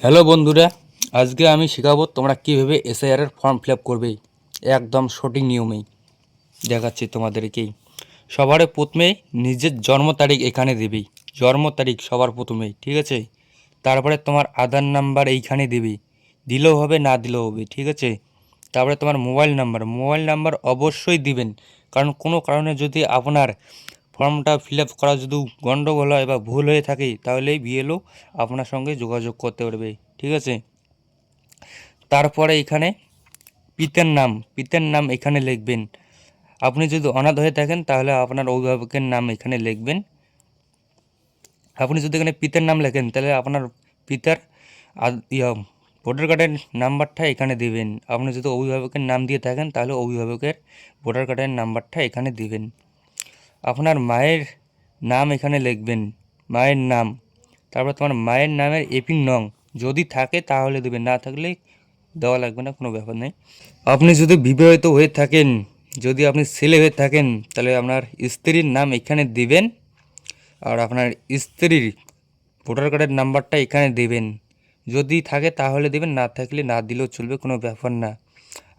Hello বন্ধুরা, আজকে আমি শেখাবো তোমরা কীভাবে এসআইআর এর ফর্ম ফিল আপ করবে একদম সঠিক নিয়মেই দেখাচ্ছি তোমাদেরকেই। সবার প্রথমে নিজের জন্ম তারিখ এখানে দিবি, জন্ম তারিখ সবার প্রথমেই, ঠিক আছে। তারপরে তোমার আধার নাম্বার এইখানে দিবি, দিলেও হবে না দিলেও হবে, ঠিক আছে। তারপরে তোমার মোবাইল নাম্বার অবশ্যই দিবেন, কারণ কোনো কারণে যদি আপনার ফর্মটা ফিল আপ করা যদি গণ্ডগোল হয় বা ভুল হয়ে থাকে তাহলে বিএলও আপনার সঙ্গে যোগাযোগ করতে পারবে, ঠিক আছে। তারপরে এখানে পিতার নাম এখানে লিখবেন। আপনি যদি অনাথ হয়ে থাকেন তাহলে আপনার অভিভাবকের নাম এখানে লিখবেন। আপনি যদি এখানে পিতার নাম লেখেন তাহলে আপনার পিতার ভোটার কার্ডের নাম্বারটা এখানে দিবেন। আপনি যদি অভিভাবকের নাম দিয়ে থাকেন তাহলে অভিভাবকের ভোটার কার্ডের নাম্বারটা এখানে দিবেন। আপনার মায়ের নাম এখানে লিখবেন, মায়ের নাম। তারপর তোমার মায়ের নামের এপিং নং যদি থাকে তাহলে দেবেন, না থাকলে দেওয়া লাগবে না, কোনো ব্যাপার নেই। আপনি যদি বিবাহিত হয়ে থাকেন, যদি আপনি ছেলে হয়ে থাকেন তাহলে আপনার স্ত্রীর নাম এখানে দিবেন, আর আপনার স্ত্রীর ভোটার কার্ডের নাম্বারটা এখানে দেবেন। যদি থাকে তাহলে দেবেন, না থাকলে না দিলেও চলবে, কোনো ব্যাপার না।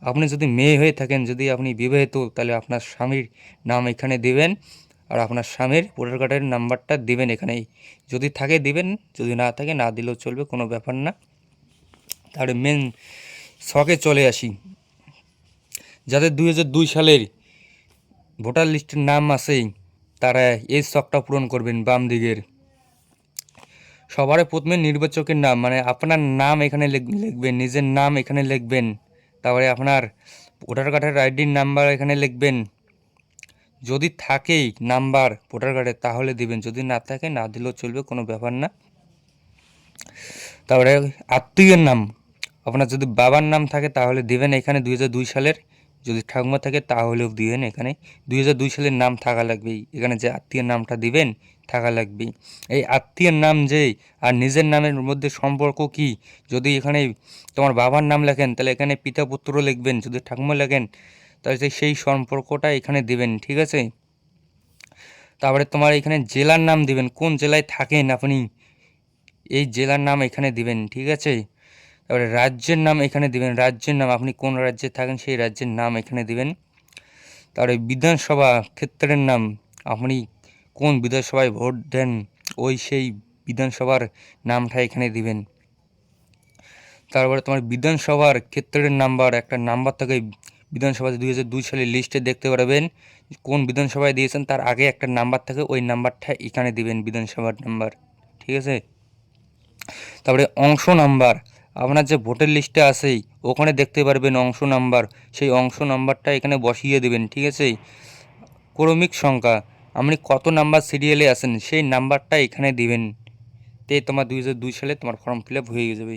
আপনি যদি মেয়ে হয়ে থাকেন, যদি আপনি বিবাহিত, তাহলে আপনার স্বামীর নাম এখানে দেবেন, আর আপনার স্বামীর ভোটার কার্ডের নাম্বারটা দেবেন এখানেই। যদি থাকে দিবেন, যদি না থাকে না দিলেও চলবে, কোনো ব্যাপার না। তাহলে মেন ছকে চলে আসি। যাদের 2002 সালের ভোটার লিস্টের নাম আছে তারা এই ছকটা পূরণ করবেন বাম দিকের। সবার প্রথমে নির্বাচকের নাম, মানে আপনার নাম এখানে লিখবেন, নিজের নাম এখানে লিখবেন। তারপরে আপনার ভোটার কার্ডের আইডির নাম্বার এখানে লিখবেন। যদি থাকে নাম্বার ভোটার কার্ডে তাহলে দিবেন, যদি না থাকে না দিলেও চলবে, কোনো ব্যাপার না। তারপরে আত্মীয়ের নাম, আপনার যদি বাবার নাম থাকে তাহলে দিবেন এখানে 2002 সালের, যদি ঠাকুমা থাকে তাহলেও দিবেন এখানে। 2002 সালের নাম থাকা লাগবেই এখানে, যে আত্মীয়ের নামটা দিবেন থাকা লাগবেই। এই আত্মীয়ের নাম যে আর নিজের নামের মধ্যে সম্পর্ক কি, যদি এখানে তোমার বাবার নাম লেখেন তাহলে এখানে পিতা পুত্র লিখবেন, যদি ঠাকুমা লেখেন তাহলে সেই সম্পর্কটা এখানে দিবেন, ঠিক আছে। তারপরে তোমার এখানে জেলার নাম দিবেন, কোন জেলায় থাকেন আপনি এই জেলার নাম এখানে দিবেন, ঠিক আছে। তারপরে রাজ্যের নাম এখানে দিবেন, রাজ্যের নাম আপনি কোন রাজ্যে থাকেন সেই রাজ্যের নাম এখানে দিবেন। তারপরে বিধানসভা ক্ষেত্রের নাম, আপনি কোন বিধানসভায় ভোট দেন ওই সেই বিধানসভার নামটা এখানে দিবেন। তারপরে তোমার বিধানসভার ক্ষেত্রের নাম্বার, একটা নাম্বার থাকে বিধানসভা 2002 সালের লিস্টে দেখতে পারবেন, কোন বিধানসভায় দিয়েছেন তার আগে একটা নাম্বার থাকে, ওই নাম্বারটা এখানে দিবেন, বিধানসভার নাম্বার, ঠিক আছে। তারপরে অংশ নাম্বার, আপনার যে ভোটার লিস্টে আছেই ওখানে দেখতে পারবেন অংশ নাম্বার, সেই অংশ নাম্বারটা এখানে বসিয়ে দেবেন, ঠিক আছে। ক্রমিক সংখ্যা, আপনি কত নাম্বার সিরিয়ালে আছেন সেই নাম্বারটা এখানে দিবেন। তোমার 2002 সালে তোমার ফর্ম ফিল আপ হয়ে যাবে।